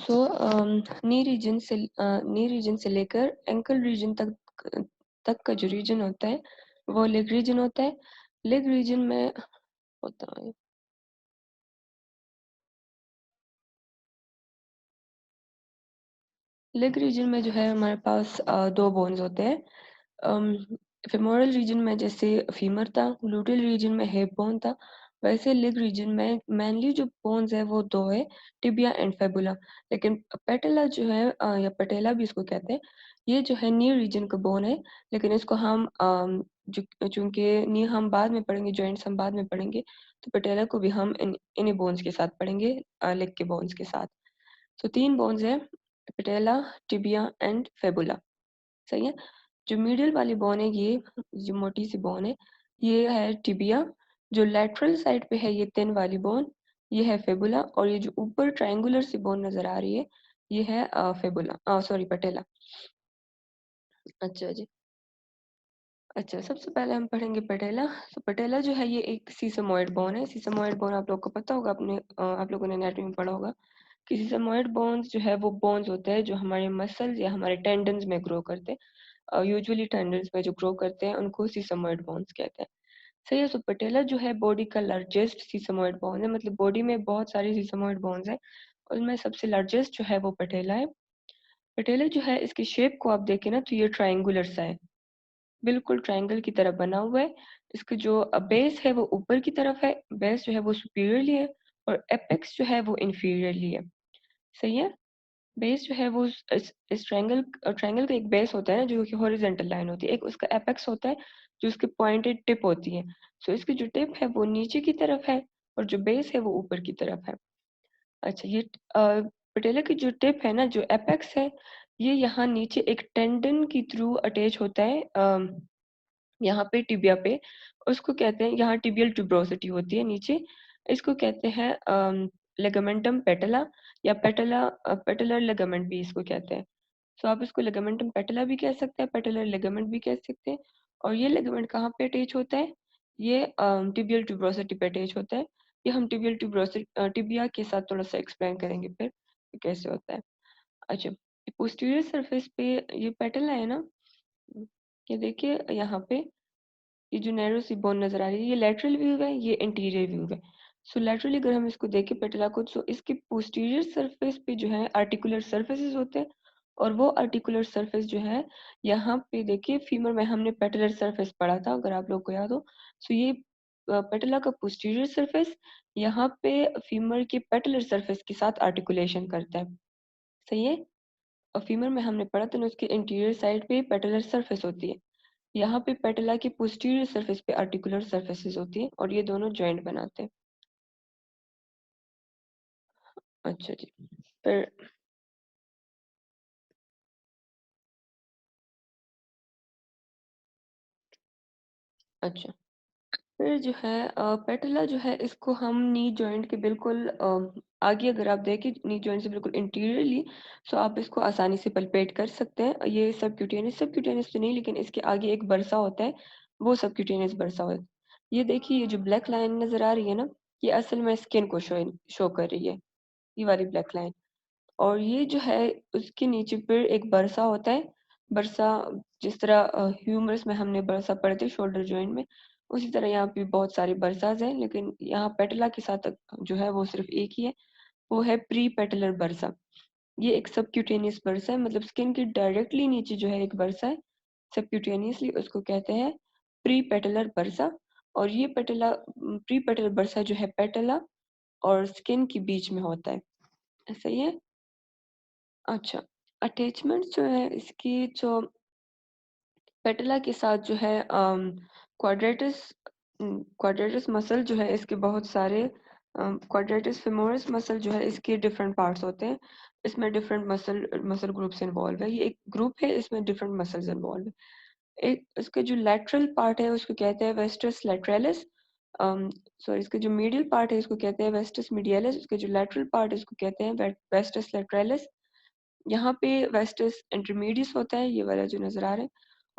नी reason से लेकर ankle reason तक का जो रीजन होता है वो लेग रीजन होता है। लेग रीजन में होता है लेग रीजन में जो है हमारे पास दो बोन्स होते हैं। फेमोरल रीजन में जैसे फीमर था, ग्लूटल रीजन में हिप बोन था, वैसे लेग रीजन में मेनली जो बोन्स है वो दो है, टिबिया एंड फेबुला। लेकिन पेटेला जो है या पटेला भी इसको कहते हैं, ये जो है नी रीजन का बोन है। लेकिन इसको हम चूंकि नी हम बाद में पढ़ेंगे, जॉइंट्स हम बाद में पढ़ेंगे, तो पटेला को भी हम इन्हीं बोन्स के साथ पढ़ेंगे, लेग के बोन्स के साथ। तो तीन बोन्स है, पेटेला, टिबिया एंड फेबुला। सही है। जो मिडिल वाली बोन है, ये जो मोटी सी बोन है, ये है टिबिया। जो लेटरल साइड पे है ये थिन वाली बोन, ये है फेबुला। और ये जो ऊपर ट्रायंगुलर सी बोन नजर आ रही है, ये है फेबुला, सॉरी पटेला। अच्छा जी। अच्छा, सबसे पहले हम पढ़ेंगे पटेला। तो पटेला जो है ये एक सीसमोइड बोन है। सीसमोइड बोन आप लोग को पता होगा, आप लोगों ने एनाटॉमी में पढ़ा होगा कि सीसमोइड बोन्स जो है वो बोन्स होते हैं जो हमारे मसल्स या हमारे टेंडन्स में ग्रो करते हैं। यूजुअली टेंडन्स में जो ग्रो करते हैं उनको सीसमोइड बोन्स कहते हैं। सही है। तो पटेला जो है बॉडी का लार्जेस्ट सीसमोइड बोन है, मतलब बॉडी में बहुत सारी सीसमोइड बोन्स हैं, उनमें सबसे लार्जेस्ट जो है वो पटेला है। पटेला जो है इसकी शेप को आप देखें ना तो ये ट्रायंगुलर सा है, बिल्कुल ट्रायंगल की तरह बना हुआ है। इसका जो बेस है वो ऊपर की तरफ है, बेस जो है वो सुपीरियरली है, और एपेक्स जो है वो इंफीरियरली है। सही है। बेस जो है वो इस ट्रायंगल का एक बेस होता है ना जो कि हॉरिजॉन्टल लाइन होती है, एक उसका एपेक्स होता है जो उसकी पॉइंटेड टिप होती है। सो इसकी जो टिप है वो नीचे की तरफ है, और जो बेस है वो ऊपर की तरफ है। अच्छा, ये पटेला की जो टिप है ना, जो एपेक्स है, ये यहाँ नीचे एक टेंडन की थ्रू अटैच होता है, यहाँ पे टिबिया पे। उसको कहते हैं, यहाँ टिबियल ट्यूब्रोसिटी होती है नीचे, इसको कहते हैं लेगामेंटम पेटला, या पेटलर लेगामेंट भी इसको कहते हैं। तो आप इसको लेगामेंटम पेटला भी कह सकते हैं, पेटलर लेगामेंट भी कह सकते हैं। और ये लेगामेंट कहाँ पे अटैच होता है? ये टिबियल ट्यूब्रोसिटी पे अटैच होता है। ये हम टिबियल ट्यूब्रोसिटी टिबिया के साथ थोड़ा सा एक्सप्लेन करेंगे फिर कि कैसे होता है। अच्छा, पोस्टीरियर सरफेस पे ये पेटला है ना, ये देखिए यहाँ पे ये जो नैरो सी बोन नजर आ रही है, ये लेटरल व्यू है, ये इंटीरियर व्यू है। सो लेटरली अगर हम इसको देखें पेटला को, तो इसके पोस्टीरियर सरफेस पे जो है आर्टिकुलर सरफेसेस होते हैं, और वो आर्टिकुलर सरफेस जो है, यहाँ पे देखिए फीमर में हमने पेटलर सरफेस पढ़ा था अगर आप लोग को याद हो। सो ये पेटला का पोस्टीरियर सरफेस यहाँ पे फीमर के पेटलर सरफेस के साथ आर्टिकुलेशन करता है। सही है। और फीमर में हमने पढ़ा था ना, उसके इंटीरियर साइड पे पेटलर सरफेस होती है, यहाँ पे पेटला की पोस्टीरियर सरफेस पे आर्टिकुलर सरफेसेस होती है, और ये दोनों जॉइंट बनाते हैं। अच्छा जी। फिर अच्छा, फिर जो है पेटला जो है इसको हम नी जॉइंट के बिल्कुल आगे अगर आप देखें नी जॉइंट से बिल्कुल इंटीरियरली, तो आप इसको आसानी से पलपेट कर सकते हैं। ये सबक्यूटेनियस तो नहीं, लेकिन इसके आगे एक बरसा होता है, वो सबक्यूटेनियस बरसा होता है। ये देखिए, ये जो ब्लैक लाइन नजर आ रही है ना, ये असल में स्किन को शो कर रही है, ये वाली ब्लैक लाइन। और ये जो है उसके नीचे फिर एक बरसा होता है। बरसा, जिस तरह ह्यूमरस में हमने बरसा पढ़े थे शोल्डर जॉइंट में, उसी तरह यहाँ पे बहुत सारे बरसाज हैं, लेकिन यहाँ पेटला के साथ जो है वो सिर्फ एक ही है, वो है प्री पेटलर बरसा। ये एक सबक्यूटेनियस बरसा है, मतलब स्किन के डायरेक्टली नीचे जो है एक बरसा है, सबक्यूटेनियसली उसको कहते हैं प्री पेटलर बरसा। और ये पेटला, प्री पेटलर बरसा जो है पेटला और स्किन के बीच में होता है। सही है। अच्छा, अटैचमेंट जो है इसकी, जो पेटला के साथ जो है क्वाड्रेटस क्वाड्रेटस मसल जो है इसके बहुत सारे, क्वाड्रेटस फेमोरस मसल जो है इसके डिफरेंट पार्ट्स होते हैं। इसमें different muscle muscle groups involve है, ये एक ग्रुप है, इसमें डिफरेंट मसल्स इन्वॉल्व है। एक इसका जो लेटरल पार्ट है उसको कहते हैं वेस्टस लेटरलिस। सॉरी, इसका जो मीडियल पार्ट है इसको कहते हैं वेस्टस मीडियलिस, इसका जो लेटरल पार्ट है इसको कहते हैं वेस्टस लेटरलिस। यहाँ पे वेस्टस इंटरमीडियस होता है, ये वाला जो नजर आ रहा है,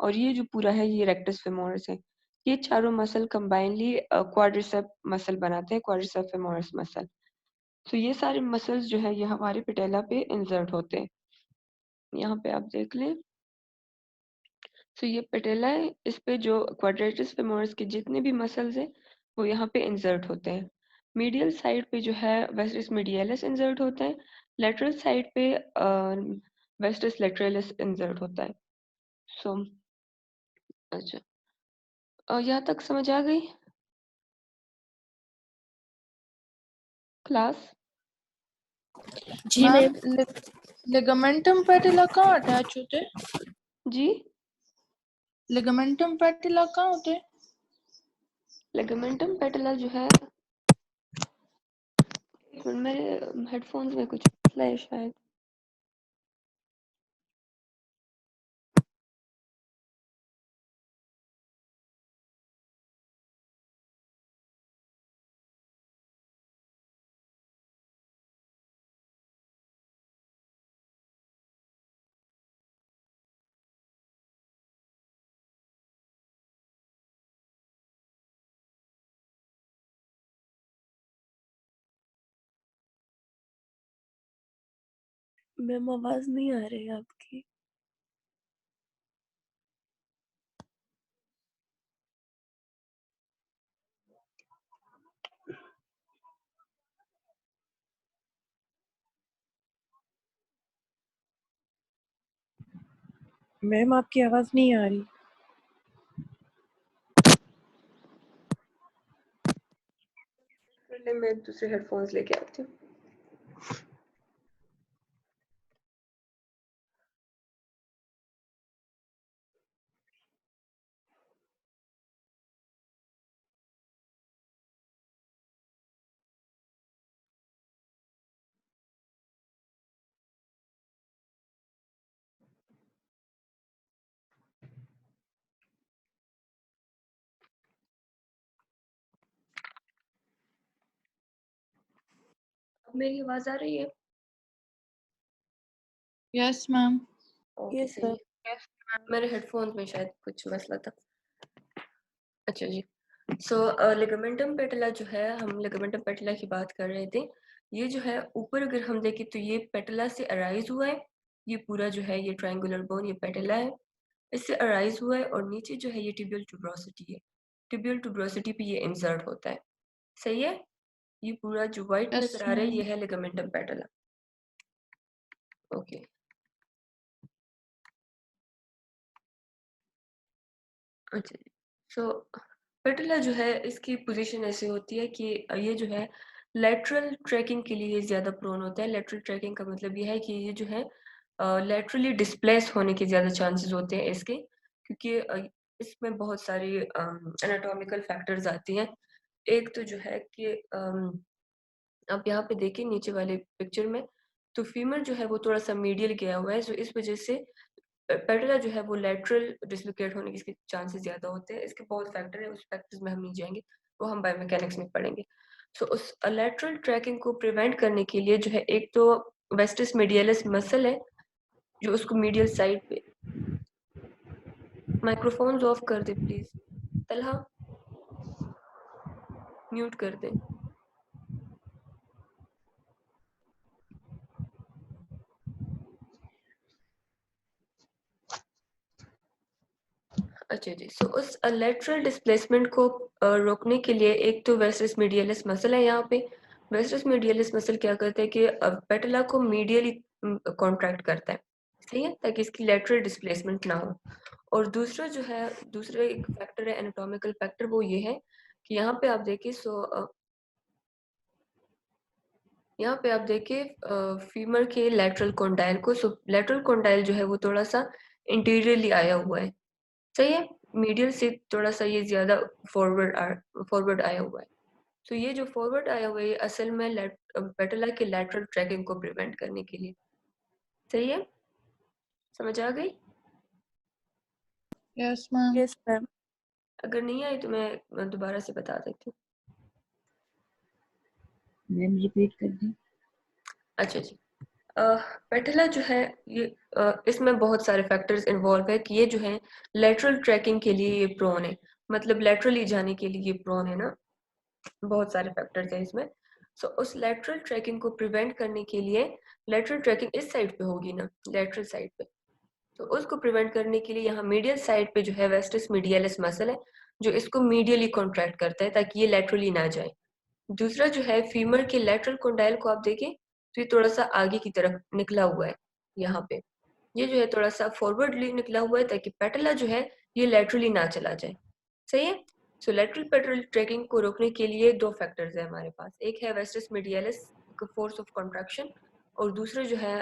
और ये जो पूरा है ये रेक्टस फेमोरस है। ये चारों मसल कंबाइनली क्वाड्रिसेप मसल बनाते हैं, क्वाड्रिसेप फेमोरस मसल। तो ये सारे मसल्स जो है ये हमारे पेटेला पे इंसर्ट होते हैं। यहाँ पे आप देख लें। तो ये पेटेला है, इस पे जो क्वाड्रेटिस फेमोरिस के जितने भी मसल्स हैं वो यहाँ पे इंसर्ट होते हैं। मीडियल साइड पे जो है वेस्टिस मीडियलिस इंसर्ट होता है, लेटरल साइड पे वेस्टिस लेटरलिस इंसर्ट होता है। सो अच्छा, यहाँ तक समझ आ गई क्लास? जी मैम लिगामेंटम पेटिला कहाँ अटैच होते हैं? जी, लिगामेंटम पेटिला कहाँ होते हैं? लिगामेंटम पेटिला जो है, मेरे हेडफोन्स में कुछ मसला है शायद। मैम आवाज नहीं आ रही है आपकी। मैम आपकी आवाज नहीं आ रही। मैं दूसरे हेडफोन्स लेके आती हूँ। अब मेरी आवाज आ रही है? Yes ma'am. ओके, यस सही सर। है। मेरे हेडफोन्स में शायद कुछ मसला था। अच्छा जी, सो लिगामेंटम पेटिला जो है, हम लिगामेंटम पेटिला की बात कर रहे थे। ये जो है ऊपर अगर हम देखें तो ये पेटिला से अराइज हुआ है। ये पूरा जो है ये ट्रायंगुलर बोन ये पेटिला है, इससे अराइज हुआ है। और नीचे जो है ये टिबियल ट्यूबरोसिटी है, टिबियल ट्यूबरोसिटी पे ये इंसर्ट होता है। सही है। ये पूरा जो व्हाइट यस नजर आ रहा है मैम। ये है लिगामेंटम पेटिला। ओके, अच्छा जी। सो पेटिला जो है इसकी पोजीशन ऐसी होती है कि ये जो है लेटरल ट्रैकिंग के लिए ज़्यादा प्रोन होता है। लेटरल ट्रैकिंग का मतलब ये है कि ये जो है लेटरली डिस्प्लेस होने के ज़्यादा चांसेस होते हैं इसके, क्योंकि इसमें बहुत सारी एनाटॉमिकल फैक्टर्स आती हैं। एक तो जो है कि आप यहाँ पे देखिए नीचे वाले पिक्चर में, तो फीमर जो है वो थोड़ा-सा मीडियल गया हुआ है, सो इस वजह से पेटिला जो है वो लेटरल डिस्लोकेट होने के इसके चांसेस ज़्यादा होते हैं। इसके बहुत फैक्टर हैं, उस फैक्टर्स में हम नहीं जाएँगे, वो हम बायोमैकेनिक्स में पढ़ेंगे। सो उस लेटरल ट्रैकिंग को प्रिवेंट करने के लिए जो है एक तो वेस्टिस मीडियलिस मसल है, जो उसको मीडियल साइड पे माइक्रोफोन्स ऑफ कर दे प्लीज़। तलहा म्यूट कर दे। अच्छा जी, सो उस लेटरल डिस्प्लेसमेंट को रोकने के लिए एक तो वेस्टिस मीडियलिस मसल है यहाँ पे। वेस्टिस मीडियलिस मसल क्या करता है कि पेटिला को मीडियली कॉन्ट्रैक्ट करता है, सही है, ताकि इसकी लेटरल डिस्प्लेसमेंट ना हो। और दूसरा जो है, दूसरा एक फैक्टर है एनाटॉमिकल फैक्टर, वो ये है कि यहाँ पे आप देखिए, यहाँ पे आप देखिए फीमर के लेटरल कॉन्डाइल को, सो लेटरल कॉन्डाइल जो है वो थोड़ा सा इंटीरियरली आया हुआ है, सही है। मीडियल से थोड़ा-सा ये ज़्यादा फॉरवर्ड आया हुआ है। तो ये जो फॉरवर्ड आया हुआ है ये असल में पेटिला के लैटरल ट्रैकिंग को प्रिवेंट करने के लिए, सही है? समझ आ गई? Yes ma'am. Yes ma'am. अगर नहीं आई तो मैं दोबारा से बता देती हूँ। मैम रिपीट कर दें। अच्छा जी। पेटिला जो है ये इसमें बहुत सारे फैक्टर्स इन्वॉल्व है कि ये जो है लैटरल ट्रैकिंग के लिए ये प्रोन है, मतलब लैटरली जाने के लिए ये प्रोन है ना, बहुत सारे फैक्टर्स हैं इसमें। सो उस लेटरल ट्रैकिंग को प्रिवेंट करने के लिए, लेटरल ट्रैकिंग इस साइड पे होगी ना, लेटरल साइड पे, तो उसको प्रिवेंट करने के लिए यहाँ मीडियल साइड पे जो है वेस्टिस मीडियलिस मसल है जो इसको मीडियली कॉन्ट्रैक्ट करता है ताकि ये लेटरली ना जाए। दूसरा जो है फीमर के लेटरल कॉन्डाइल को आप देखें तो ये थोड़ा सा आगे की तरफ निकला हुआ है, यहाँ पे ये जो है थोड़ा सा फॉरवर्डली निकला हुआ है ताकि पेटला जो है ये लेटरली ना चला जाए। सही है। सो लेटरल पेटल ट्रैकिंग को रोकने के लिए दो फैक्टर्स है हमारे पास, एक है वेस्टिस मीडियलिस फोर्स ऑफ कॉन्ट्रैक्शन और दूसरा जो है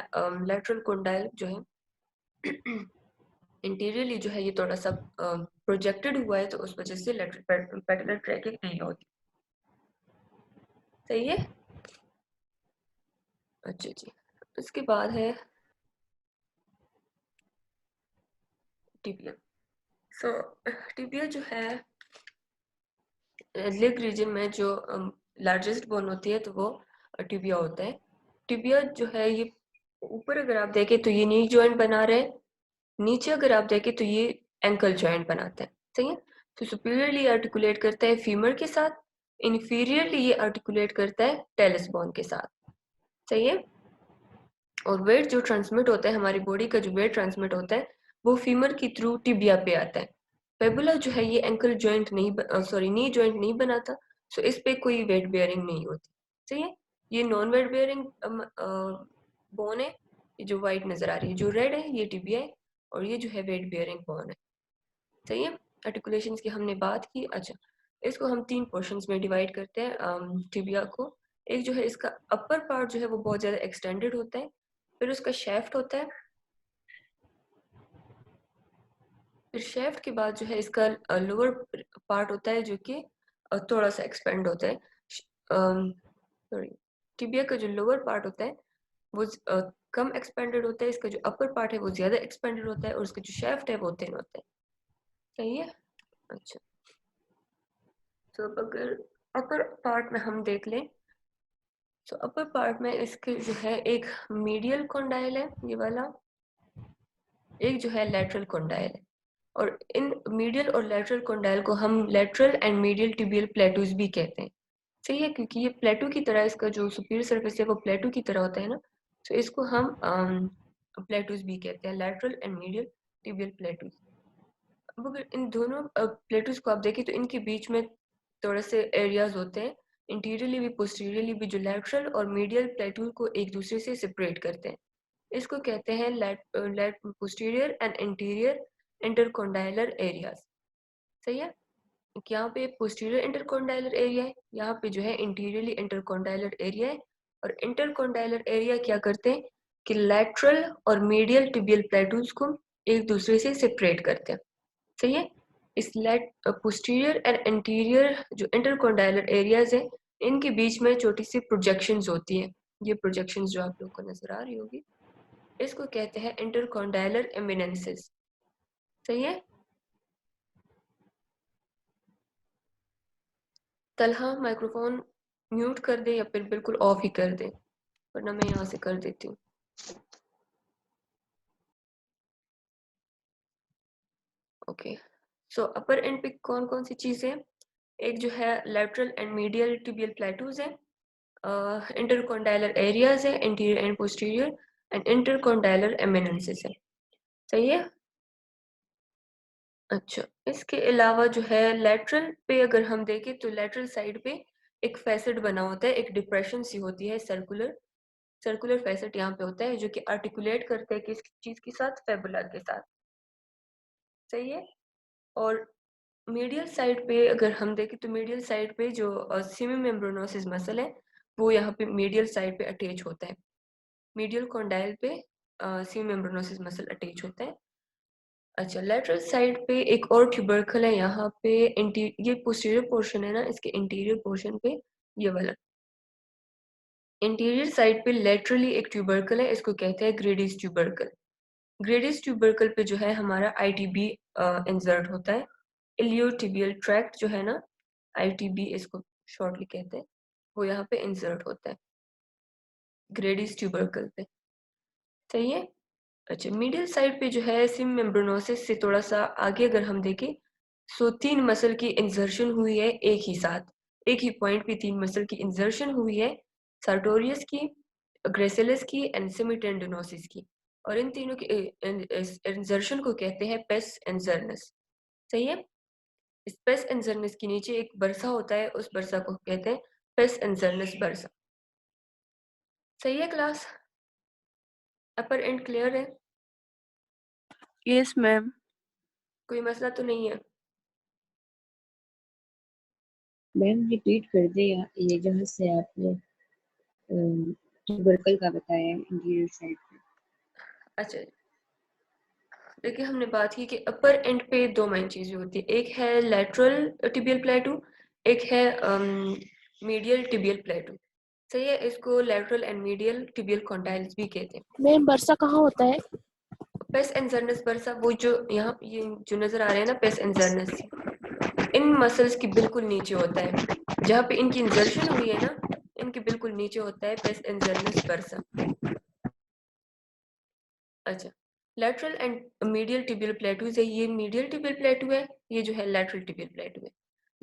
लेटरल कॉन्डाइल जो है इंटीरियरली जो है ये थोड़ा सा प्रोजेक्टेड हुआ है, तो उस वजह से लेटरल पेटल ट्रैकिंग नहीं होती। सही है। अच्छा जी, उसके बाद है टिबिया। सो टिबिया जो है लेग रीजन में जो लार्जेस्ट बोन होती है तो वो टिबिया होता है। टिबिया जो है ये ऊपर अगर आप देखें तो ये नी जॉइंट बना रहे हैं, नीचे अगर आप देखें तो ये एंकल जॉइंट बनाता है। सही है। तो सुपीरियरली आर्टिकुलेट करता है फीमर के साथ, इन्फीरियरली ये आर्टिकुलेट करता है टेलिस बोन के साथ। सही है। और वेट जो ट्रांसमिट होता है, हमारी बॉडी का जो वेट ट्रांसमिट होता है वो फीमर के थ्रू टिबिया पे आता है। फेबुला जो है ये एंकल जॉइंट नहीं सॉरी नी जॉइंट नहीं बनाता, सो इस पे कोई वेट बेयरिंग नहीं होती। सही है। ये नॉन वेट बेयरिंग बोन है, ये जो व्हाइट नजर आ रही है, जो रेड है ये टिबिया है और ये जो है वेट बेयरिंग बोन है। सही है। आर्टिकुलेशंस की हमने बात की। अच्छा, इसको हम 3 पोर्शंस में डिवाइड करते हैं टिबिया को। एक जो है इसका अपर पार्ट जो है वो बहुत ज्यादा एक्सटेंडेड होता है, फिर उसका शेफ्ट होता है, फिर शेफ्ट के बाद जो है इसका लोअर पार्ट होता है जो कि थोड़ा सा एक्सपेंड होता है। सॉरी, टिबिया का जो लोअर पार्ट होता है वो कम एक्सपेंडेड होता है, इसका जो अपर पार्ट है वो ज्यादा एक्सपेंडेड होता है और उसका जो शेफ्ट है वो थिन होता है। सही है। अच्छा, तो अगर अपर पार्ट में हम देख लें तो अपर पार्ट में इसके जो है एक मीडियल कॉन्डाइल है ये वाला, एक जो है लेटरल कॉन्डाइल है, और इन मीडियल और लेटरल कॉन्डाइल को हम lateral and medial tibial plateaus भी कहते हैं। सही है, क्योंकि ये प्लेटू की तरह, इसका जो सुपीरियर सरफेस है वो प्लेटू की तरह होता है ना, तो इसको हम प्लेटूज भी कहते हैं, lateral and medial tibial plateaus. अब अगर इन दोनों प्लेटूज को आप देखें तो इनके बीच में थोड़े से एरियाज होते हैं, इंटीरियरली भी पोस्टीरियरली भी, जो लेटरल और मीडियल प्लेटू को एक दूसरे से सेपरेट करते हैं। इसको कहते हैं पोस्टीरियर एंड इंटीरियर इंटरकॉन्डाइलर एरियाज। सही है। यहाँ पे पोस्टीरियर इंटरकॉन्डाइलर एरिया है, यहाँ पे जो है इंटीरियरली इंटरकॉन्डाइलर एरिया है, और इंटरकॉन्डाइलर एरिया क्या करते हैं कि लेटरल और मीडियल टिबियल प्लेटूज को एक दूसरे से सेपरेट करते हैं। सही है। इस पोस्टीरियर एंड इंटीरियर जो इंटरकॉन्डाइलर एरियाज है इनके बीच में छोटी सी प्रोजेक्शंस होती है, ये प्रोजेक्शंस जो आप लोग को नजर आ रही होगी इसको कहते हैं इंटरकॉन्डाइलर एमिनेंसेस। सही है। तलहा माइक्रोफोन म्यूट कर दे या फिर बिल्कुल ऑफ ही कर दे, वरना मैं यहाँ से कर देती हूँ। ओके, सो अपर एंड पे कौन कौन सी चीजें, एक जो है lateral and medial tibial plateaus है, इंटरकॉन्डाइलर एरियाज है इंटीरियर एंड पोस्टीरियर, एंड इंटरकॉन्डाइलर एमिनेंसेस है। सही है। अच्छा, इसके अलावा जो है लेटरल पे अगर हम देखें तो लेटरल साइड पे एक फैसेट बना होता है, एक डिप्रेशन सी होती है, सर्कुलर सर्कुलर फैसेट यहाँ पे होता है जो कि आर्टिकुलेट करता है किस चीज के साथ, फेबुला के साथ। सही है। और मीडियल साइड पे अगर हम देखें तो मीडियल साइड पे जो सीमी मेम्ब्रेनोसिस मसल है वो यहाँ पे मीडियल साइड पे अटैच होता है, मीडियल कॉन्डाइल पे सीमी मेम्ब्रेनोसिस मसल अटैच होता है। अच्छा, लेटरल साइड पे एक और ट्यूबरकल है यहाँ पे, ये पोस्टीरियर पोर्शन है ना, इसके इंटीरियर पोर्शन पे ये वाला इंटीरियर साइड पे लेटरली एक ट्यूबरकल है, इसको कहते हैं ग्रेडिस ट्यूबरकल। ग्रेडिस ट्यूबरकल पे जो है हमारा आईटीबी इंसर्ट होता है, इलियोटिबियल ट्रैक्ट जो है ना, आईटीबी इसको शॉर्टली कहते हैं, वो यहाँ पे इंसर्ट होता है ग्रेडिस ट्यूबरकल पे। सही है। अच्छा, मीडियल साइड पे जो है सिम मेम्ब्रेनोसिस से थोड़ा सा आगे अगर हम देखें, सो 3 मसल की इंसर्शन हुई है एक ही साथ, एक ही पॉइंट पे 3 मसल की इंसर्शन हुई है, सार्टोरियस की, ग्रेसिलिस की एंड सेमीटेंडिनोसिस की, और इन तीनों की इंसर्शन को कहते हैं पेस इंसर्नस। सही है। इस पेस इंसर्नस के नीचे एक बरसा होता है, उस बरसा को कहते हैं पेस इंसर्नस बरसा। सही है क्लास? अपर एंड क्लियर है? Yes ma'am. कोई मसला तो नहीं है? मैम रिपीट कर दे ये जहाँ से आपने ट्यूबरकल का बताया इंटीरियर साइड पे। अच्छा, देखिए हमने बात की कि अपर एंड पे दो मेन चीजें होती है, एक है लैटरल टिबियल प्लेटू, एक है मीडियल टिबियल प्लेटू। सही है। इसको lateral and medial tibial condyles भी कहते हैं। मैम बरसा कहाँ होता है? पेस एंजर्नस बरसा, वो जो यहाँ ये जो नजर आ रहे हैं ना पेस एंजर्नस, इन मसल्स की बिल्कुल नीचे होता है, जहाँ पे इनकी इंजर्शन हुई है ना, इनके बिल्कुल नीचे होता है पेस एंजर्नस बरसा। अच्छा, lateral and medial tibial plateaus है, ये मीडियल टिबियल प्लेटू है, ये जो है लेटरल टिबियल प्लेटू है।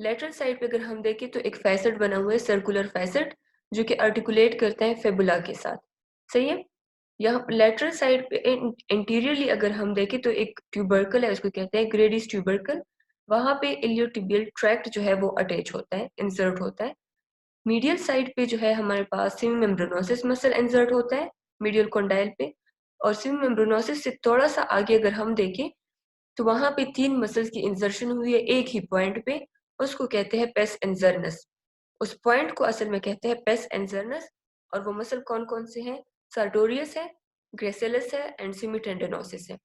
लेटरल साइड पे अगर हम देखें तो एक फैसेट बना हुआ है, सर्कुलर फैसेट, जो कि आर्टिकुलेट करता है फेबुला के साथ। सही है। यहाँ लेटरल साइड पे इंटीरियरली अगर हम देखें तो एक ट्यूबरकल है, उसको कहते हैं ग्रेडिस ट्यूबरकल। वहां पे इलियोटिबियल ट्रैक्ट जो है वो अटैच होता है, इंसर्ट होता है। मीडियल साइड पे जो है हमारे पास सेमी मेम्ब्रेनोसिस मसल इंसर्ट होता है मीडियल कॉन्डाइल पे, और सेमी मेम्ब्रेनोसिस से थोड़ा सा आगे अगर हम देखें तो वहां पे 3 मसल्स की इंसर्शन हुई है एक ही पॉइंट पे, उसको कहते हैं पेस इंजर्नस। उस पॉइंट को असल में कहते हैं पेस इंजर्नस, और वो मसल कौन कौन से हैं? सार्टोरियस है, ग्रेसिलिस है एंड सेमीटेंडिनोसिस है।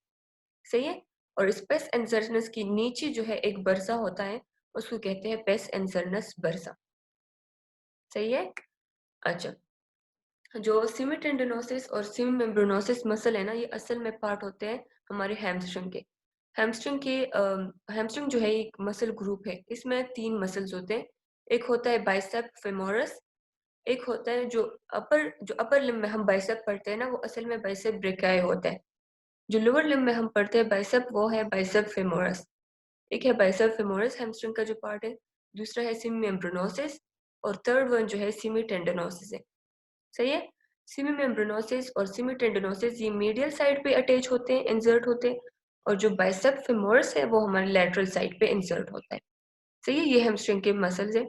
सही है। और इस पेस इंजर्नस की नीचे जो है एक बरसा होता है, उसको कहते हैं पेस इंजर्नस बरसा। सही है। अच्छा, जो सीमीटेंडिनोसिस और सीमी मेम्ब्रेनोसिस मसल है ना, ये असल में पार्ट होते हैं हमारे हैमस्ट्रिंग के। हैमस्ट्रिंग जो है एक मसल ग्रुप है, इसमें 3 मसल्स होते हैं। एक होता है बाइसेप फेमोरस, एक होता है जो अपर लिम्ब में हम बाइसेप पढ़ते हैं ना, वो असल में बाइसेप ब्रेकियाई होता है। जो लोअर लिम्ब में हम पढ़ते हैं बाइसेप, वो है बाइसेप फेमोरस। एक है बाइसेप फेमोरस हैमस्ट्रिंग का जो पार्ट है, दूसरा है सीमी मेम्ब्रेनोसिस, और थर्ड वन जो है सीमी टेंडनोसिस है। सही है। सीमी मेम्ब्रेनोसिस और सीमी टेंडनोसिस ये मीडियल साइड पे अटैच होते हैं, इंसर्ट होते हैं, और जो बाइसेप फेमोरस है वो हमारे लैटरल साइड पे इंसर्ट होता है। सही है। ये हैमस्ट्रिंग के मसल्स है,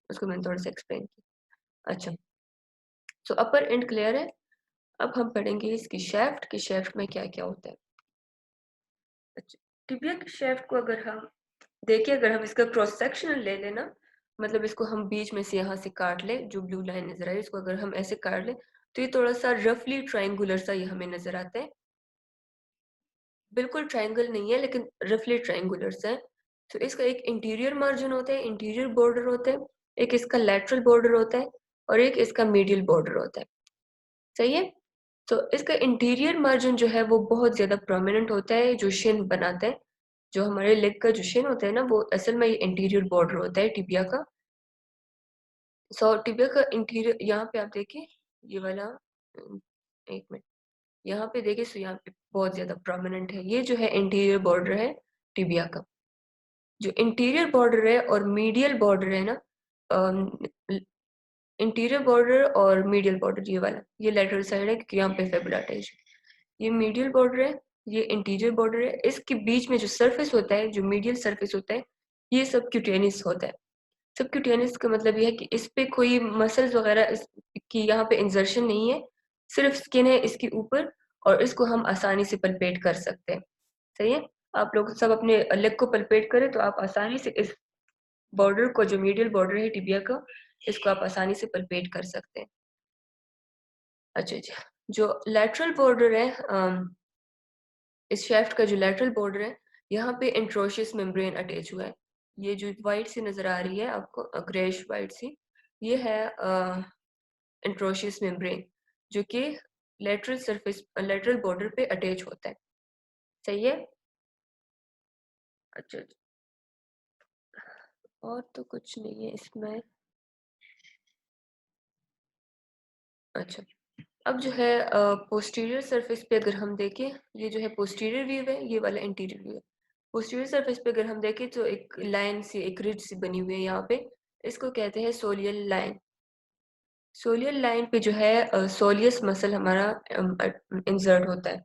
उसको मैंने थोड़ा सा एक्सप्लेन किया। अच्छा, सो अपर एंड क्लियर है। अब हम पढ़ेंगे इसकी शेफ्ट, कि शेफ्ट में क्या क्या होता है। अच्छा, टिबिया की शेफ्ट को अगर हम देखिए, अगर हम इसका क्रॉस सेक्शनल ले लेना, मतलब इसको हम बीच में से यहाँ से काट ले, जो ब्लू लाइन नजर आई इसको अगर हम ऐसे काट ले, तो ये थोड़ा सा रफली ट्रायंगुलर सा ये हमें नजर आता है। बिल्कुल ट्रायंगल नहीं है लेकिन रफली ट्रायंगुलर सा है। तो इसका एक इंटीरियर मार्जिन होता है, इंटीरियर बॉर्डर होता है, एक इसका लैटरल बॉर्डर होता है, और एक इसका मीडियल बॉर्डर होता है। सही है। तो इसका इंटीरियर मार्जिन जो है वो बहुत ज्यादा प्रोमिनेंट होता है, जो शिन बनाता है, जो हमारे लेग का जो शिन होता है ना, वो असल में ये इंटीरियर बॉर्डर होता है टिबिया का। सो टिबिया का इंटीरियर यहाँ पे आप देखिए, ये वाला एक मिनट, यहाँ पे देखिए, सो यहाँ पे बहुत ज्यादा प्रोमिनेंट है, ये जो है इंटीरियर बॉर्डर है टिबिया का। जो इंटीरियर बॉर्डर है और मीडियल बॉर्डर है ना, इंटीरियर बॉर्डर और मीडियल बॉर्डर, ये वाला ये लेटरल साइड है क्योंकि यहाँ पे फेबुला अटैच है। ये मीडियल बॉर्डर है, ये इंटीरियर बॉर्डर है। इसके बीच में जो सरफेस होता है, जो मीडियल सरफेस होता है, ये सबक्यूटेनियस होता है। सबक्यूटेनियस का मतलब ये है कि इस पे कोई मसल्स वगैरह की यहाँ पे इंजर्शन नहीं है, सिर्फ स्किन है इसके ऊपर, और इसको हम आसानी से पल्पेट कर सकते हैं। सही है। आप लोग सब अपने लेग को पल्पेट करें तो आप आसानी से इस बॉर्डर को, जो मीडियल बॉर्डर है टिबिया का, इसको आप आसानी से पल्पेट कर सकते हैं। अच्छा अच्छा, जो लेटरल बॉर्डर है, इस शेफ्ट का जो लेटरल बॉर्डर है, यहाँ पे इंट्रोशियस मेम्ब्रेन अटैच हुआ है। ये जो वाइट सी नजर आ रही है आपको, ग्रेश वाइट सी, ये है इंट्रोशियस मेम्ब्रेन, जो कि लेटरल सरफेस, लेटरल बॉर्डर पे अटैच होता है। सही है। अच्छा अच्छा, और तो कुछ नहीं है इसमें। अच्छा, अब जो है पोस्टीरियर सरफेस पे अगर हम देखें, ये जो है पोस्टीरियर व्यू है, ये वाला इंटीरियर व्यू है। पोस्टीरियर सरफेस पे अगर हम देखें तो एक लाइन सी, एक रिज सी बनी हुई है यहाँ पे, इसको कहते हैं सोलियल लाइन। सोलियल लाइन पे जो है सोलियस मसल हमारा इंसर्ट होता है।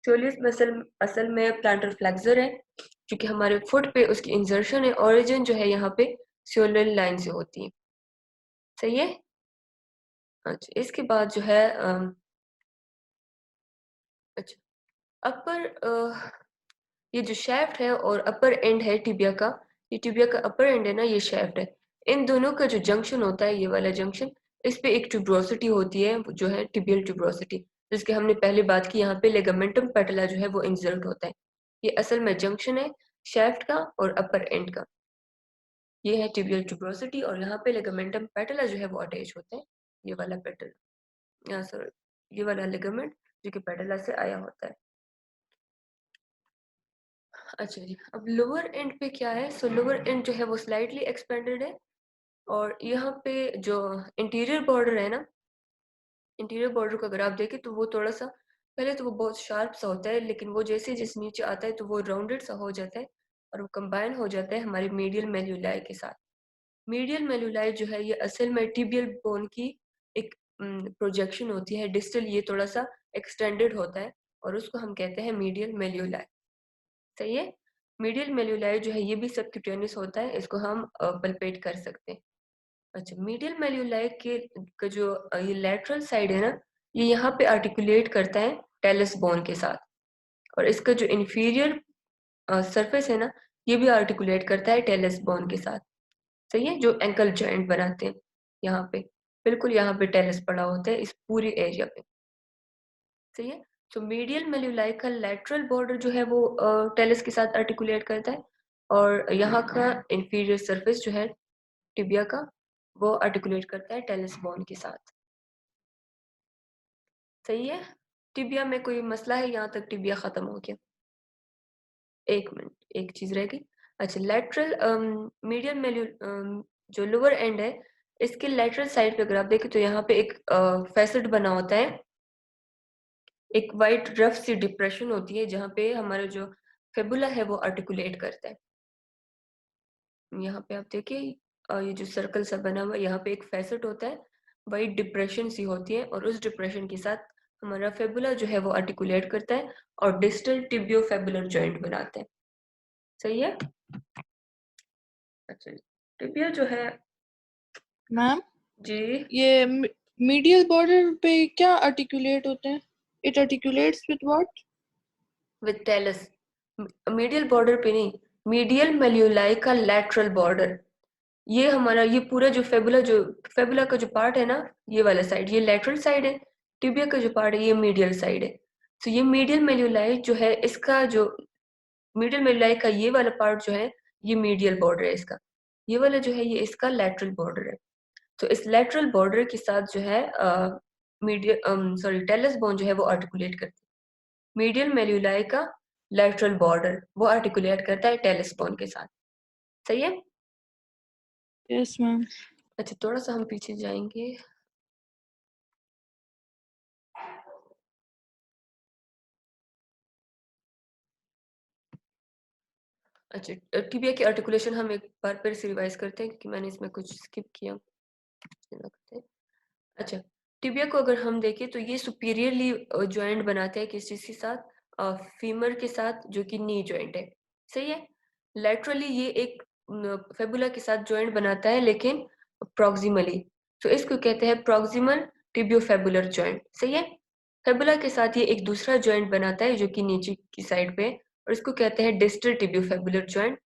सोलियस मसल असल में प्लांटर फ्लेक्सर है, क्योंकि हमारे फुट पे उसकी इंसर्शन है। ओरिजिन जो है यहाँ पे सोलियल लाइन से होती है। सही है। अच्छा, इसके बाद जो है अच्छा अपर ये जो शैफ्ट है और अपर एंड है टिबिया का, ये टिबिया का अपर एंड है ना, ये शैफ्ट है। इन दोनों का जो जंक्शन होता है, ये वाला जंक्शन, इस पे एक ट्यूब्रोसिटी होती है जो है टिबियल ट्यूब्रोसिटी, जिसके हमने पहले बात की। यहाँ पे लेगामेंटम पेटला जो है वो इंसर्ट होता है। ये असल में जंक्शन है शैफ्ट का और अपर एंड का। ये है टिबियल ट्यूब्रोसिटी और यहाँ पे लेगामेंटम पेटला जो है वो अटैच होता है। ये वाला पेटल सॉरी, ये वाला लिगामेंट जो कि पेटला से आया होता है। अच्छा जी, अब लोअर एंड पे क्या है? सो लोअर एंड जो है वो स्लाइटली एक्सपेंडेड है और यहाँ पे जो इंटीरियर बॉर्डर है ना, इंटीरियर बॉर्डर को अगर आप देखें तो वो थोड़ा सा, पहले तो वो बहुत शार्प सा होता है, लेकिन वो जैसे जैसे नीचे आता है तो वो राउंडेड सा हो जाता है और वो कंबाइन हो जाता है हमारे मीडियल मेल्यूलाई के साथ। मीडियल मेल्यूलाई जो है ये असल में टिबियल बोन की एक प्रोजेक्शन होती है डिस्टल, ये थोड़ा सा एक्सटेंडेड होता है और उसको हम कहते हैं मीडियल मेल्यूलाई। सही है। मीडियल मेल्यूलाई जो है ये भी सबक्यूटेनियस होता है, इसको हम पल्पेट कर सकते हैं। अच्छा, मीडियल मेल्यूलाई के का जो ये लेटरल साइड है ना, ये यहाँ पे आर्टिकुलेट करता है टेलस बोन के साथ, और इसका जो इंफीरियर सरफेस है ना, ये भी आर्टिकुलेट करता है टेलस बोन के साथ। सही है, जो एंकल जॉइंट बनाते हैं यहाँ पे, बिल्कुल यहाँ पे टेलस पड़ा होता है इस पूरे एरिया पे। सही है। तो मीडियल मेल्यूलाई का लेटरल बॉर्डर जो है वो टेलस के साथ आर्टिकुलेट करता है, और यहाँ का इंफीरियर सरफेस जो है टिबिया का, वो आर्टिकुलेट करता है टेलस बोन के साथ। सही है। टिबिया में कोई मसला है? यहाँ तक टिबिया खत्म हो गया। एक मिनट, एक चीज रह गई। अच्छा, लेटरल मीडियल मेल्यू जो लोअर एंड है, इसके लेटरल साइड पे अगर आप देखें तो यहाँ पे एक फैसेट बना होता है, एक वाइट रफ सी डिप्रेशन होती है जहाँ पे हमारा जो फेबुला है वो आर्टिकुलेट करता है। यहाँ पे आप देखिए ये जो सर्कल सा बना हुआ है, यहाँ पे एक फैसेट होता है, वाइट डिप्रेशन सी होती है, और उस डिप्रेशन के साथ हमारा फेबुला जो है वो आर्टिकुलेट करता है और डिस्टल टिबियो फेबुलर जॉइंट बनाता है। सही है। अच्छा, टिबिया जो है मैम, जी, ये मीडियल बॉर्डर पे क्या आर्टिकुलेट होते हैं? It articulates with what? With talus. Medial border पे नहीं, मीडियल मेल्यूलाई का लेटरल बॉर्डर, ये हमारा ये पूरा जो फेबुला का जो पार्ट है ना, ये वाला साइड, ये लेटरल साइड है। टिबिया का जो पार्ट है ये मीडियल साइड है। तो ये मीडियल मेल्यूलाई जो है, इसका जो मीडियल मेल्यूलाई का ये वाला पार्ट जो है, ये मीडियल बॉर्डर है इसका। ये वाला जो है ये इसका लेटरल बॉर्डर है। तो इस लेटरल बॉर्डर के साथ जो है मीडियल सॉरी टेलस बोन जो है वो आर्टिकुलेट करती है। मीडियल मेल्यूलाई का लेटरल बॉर्डर वो आर्टिकुलेट करता है टेलस बोन के साथ। सही है। Yes ma'am. अच्छा, थोड़ा सा हम पीछे जाएंगे। अच्छा, टिबिया की आर्टिकुलेशन हम एक बार फिर से रिवाइज करते हैं, क्योंकि मैंने इसमें कुछ स्किप किया लगता है। अच्छा, टिबिया को अगर हम देखें तो ये सुपीरियरली जॉइंट बनाते हैं किस चीज के साथ? फीमर के साथ, जो कि नी जॉइंट है। सही है। लेटरली ये एक फेबुला के साथ जॉइंट बनाता है, लेकिन प्रॉक्सिमली, तो इसको कहते हैं प्रॉक्सिमल टिबियोफेबुलर जॉइंट। सही है। फेबुला के साथ ये एक दूसरा जॉइंट बनाता है जो कि नीचे की साइड पे है, और इसको कहते हैं डिस्टल टिबियोफेबुलर जॉइंट।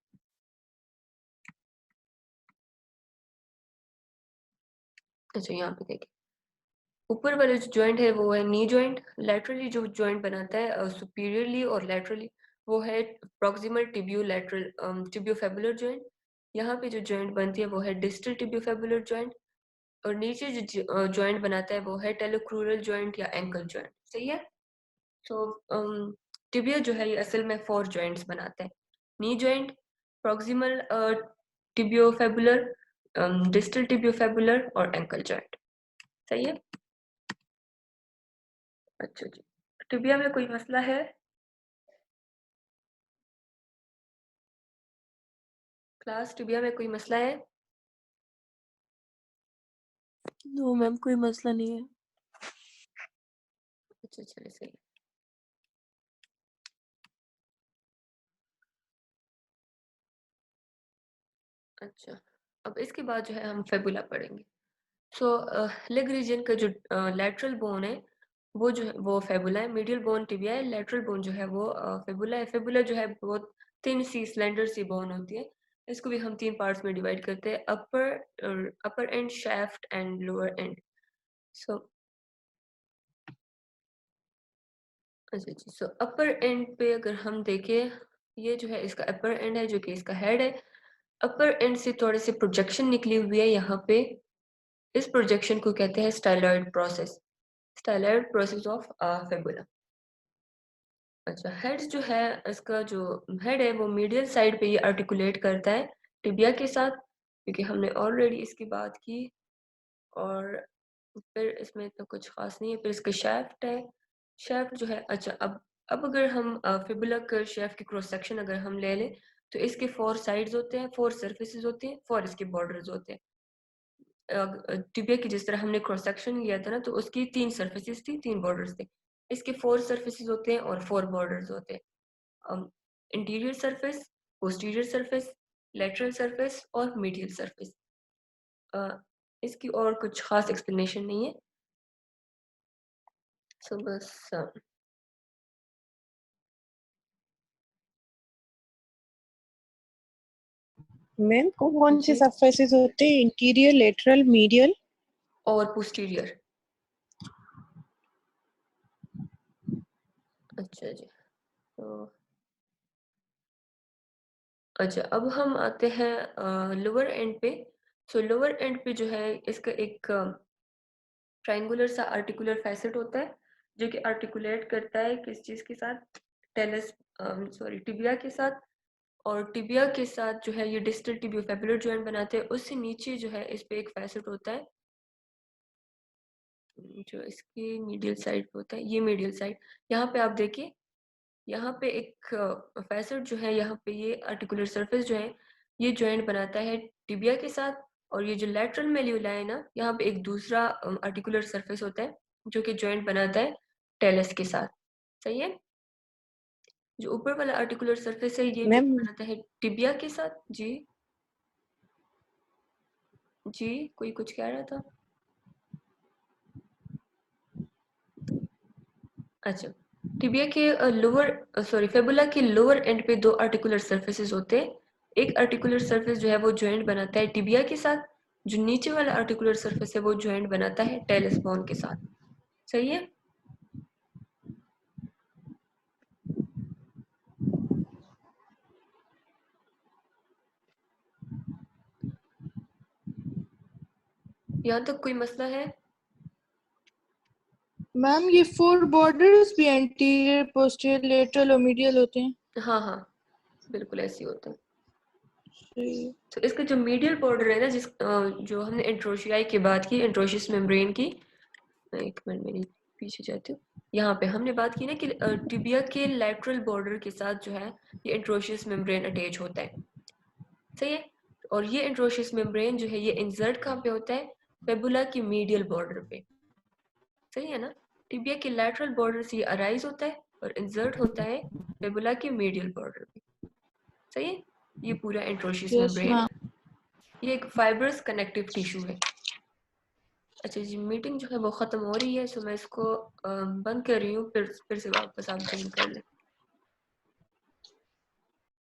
अच्छा, यहाँ पे देखिए, ऊपर वाला जो जॉइंट है वो है नी जॉइंट। लेटरली जो जॉइंट बनाता है सुपीरियरली और लेटरली, वो है प्रॉक्सिमल टिबियो लेटरल टिबियोफेबुलर जॉइंट। यहाँ पे जो जॉइंट बनती है वो है डिस्टल टिबियोफेबुलर जॉइंट, और नीचे जो जॉइंट बनाता है वो है टेलोक्रूरल जॉइंट या एंकल जॉइंट। सही है। तो टिबिया जो है ये असल में 4 जॉइंट्स बनाता है: नी जॉइंट, प्रॉक्सिमल टिबियोफेबुलर, डिस्टल टिबियोफेबुलर और एंकल जॉइंट। सही है। अच्छा जी, टिबिया में कोई मसला है? क्लास, टिबिया में कोई मसला है? नो मैम, कोई मसला नहीं है। अच्छा चलिए सही है। अच्छा, अब इसके बाद जो है हम फेबुला पढ़ेंगे। सो लेग रीजन का जो लैटरल बोन है वो जो है वो फेबुला है, मीडियल बोन टिबिया है, लैटरल बोन जो है वो फेबुला है। फेबुला जो है बहुत थिन सी स्लेंडर सी बोन होती है। इसको भी हम 3 पार्ट्स में डिवाइड करते हैं, upper end, shaft end lower end. So अच्छा जी, सो अपर एंड पे अगर हम देखें, ये जो है इसका अपर एंड है जो कि इसका हेड है। अपर एंड से थोड़ी सी प्रोजेक्शन निकली हुई है यहाँ पे, इस प्रोजेक्शन को कहते हैं styloid process, styloid process of fabula. अच्छा, हेड जो है, इसका जो हेड है वो मीडियल साइड पे ये आर्टिकुलेट करता है टिबिया के साथ, क्योंकि हमने ऑलरेडी इसकी बात की। और फिर इसमें तो कुछ खास नहीं है। फिर इसका शाफ्ट है, शाफ्ट जो है, अच्छा अब अगर हम फिबुला के शाफ्ट की क्रॉस सेक्शन अगर हम ले लें तो इसके 4 साइड्स होते हैं, 4 सरफेसेस होते हैं, 4 इसके बॉर्डर्स होते हैं। टिबिया की जिस तरह हमने क्रॉस सेक्शन लिया था ना, तो उसकी 3 सरफेसेस थी, 3 बॉर्डर्स थे। इसके 4 सरफेसेस होते हैं और 4 बॉर्डर्स होते हैं। Interior surface, posterior surface, lateral surface और मीडियल सरफेस। इसकी और कुछ खास एक्सप्लेनेशन नहीं है। सो बस मैम कौन से जी, सरफेसेस होते हैं? इंटीरियर, लेटरल, मीडियल और पोस्टीरियर। अच्छा जी, तो अच्छा अब हम आते हैं लोअर एंड पे। सो लोअर एंड पे जो है इसका एक ट्रायंगुलर सा आर्टिकुलर फैसेट होता है जो कि आर्टिकुलेट करता है किस चीज के साथ, टेलस सॉरी टिबिया के साथ। और टिबिया के साथ जो है ये डिस्टल टिबियोफेबुलर जॉइंट बनाते हैं। उससे नीचे जो है इस पे एक फैसेट होता है जो इसकी मीडियल साइड पे होता है, ये मीडियल साइड। यहाँ पे आप देखिए, यहाँ पे एक फैसेट जो है, यहाँ पे ये आर्टिकुलर सरफेस जो है ये जॉइंट बनाता है टिबिया के साथ। और ये जो लैटरल मेल्यूला है ना, यहाँ पे एक दूसरा आर्टिकुलर सरफेस होता है जो कि जॉइंट बनाता है टेलस के साथ। सही है, जो ऊपर वाला आर्टिकुलर सरफेस है ये मैम। जॉइंट बनाता है टिबिया के साथ। जी जी, कोई कुछ कह रहा था? अच्छा, टिबिया के लोअर सॉरी फेबुला के लोअर एंड पे 2 आर्टिकुलर सरफेसेस होते हैं। एक आर्टिकुलर सरफेस जो है वो जॉइंट बनाता है टिबिया के साथ, जो नीचे वाला आर्टिकुलर सरफेस है वो जॉइंट बनाता है टेलस बोन के साथ। सही है, यहाँ तक कोई मसला है? मैम ये 4 बॉर्डर्स भी एंटीरियर, पोस्टीरियर, लेटरल और मीडियल होते हैं? हाँ हाँ, बिल्कुल ऐसे ही होता है। सही। तो इसका जो मीडियल बॉर्डर है ना, जो हमने एंट्रोशियाई की बात की, एंट्रोशियस मेम्ब्रेन की, एक मिनट मेरी पीछे जाती हूँ। यहाँ पे हमने बात की ना कि टिबिया के लैटरल बॉर्डर के साथ जो है ये एंट्रोशियस मेम्ब्रेन अटैच होता है। सही है, और ये एंट्रोशियस मेम्ब्रेन जो है ये इंसर्ट कहाँ पे होता है? फेबुला की मीडियल बॉर्डर पे। सही है ना, टिबिया के लैटरल बॉर्डर से ये अराइज होता है और इंसर्ट होता है फेबुला के मीडियल बॉर्डर पे। सही है, ये पूरा एंट्रोशियस यस मेम्ब्रेन मैम। है। ये एक फाइब्रस कनेक्टिव टिश्यू है। अच्छा जी, मीटिंग जो है वो ख़त्म हो रही है, सो मैं इसको बंद कर रही हूँ, फिर से वापस आप ज्वाइन कर लें।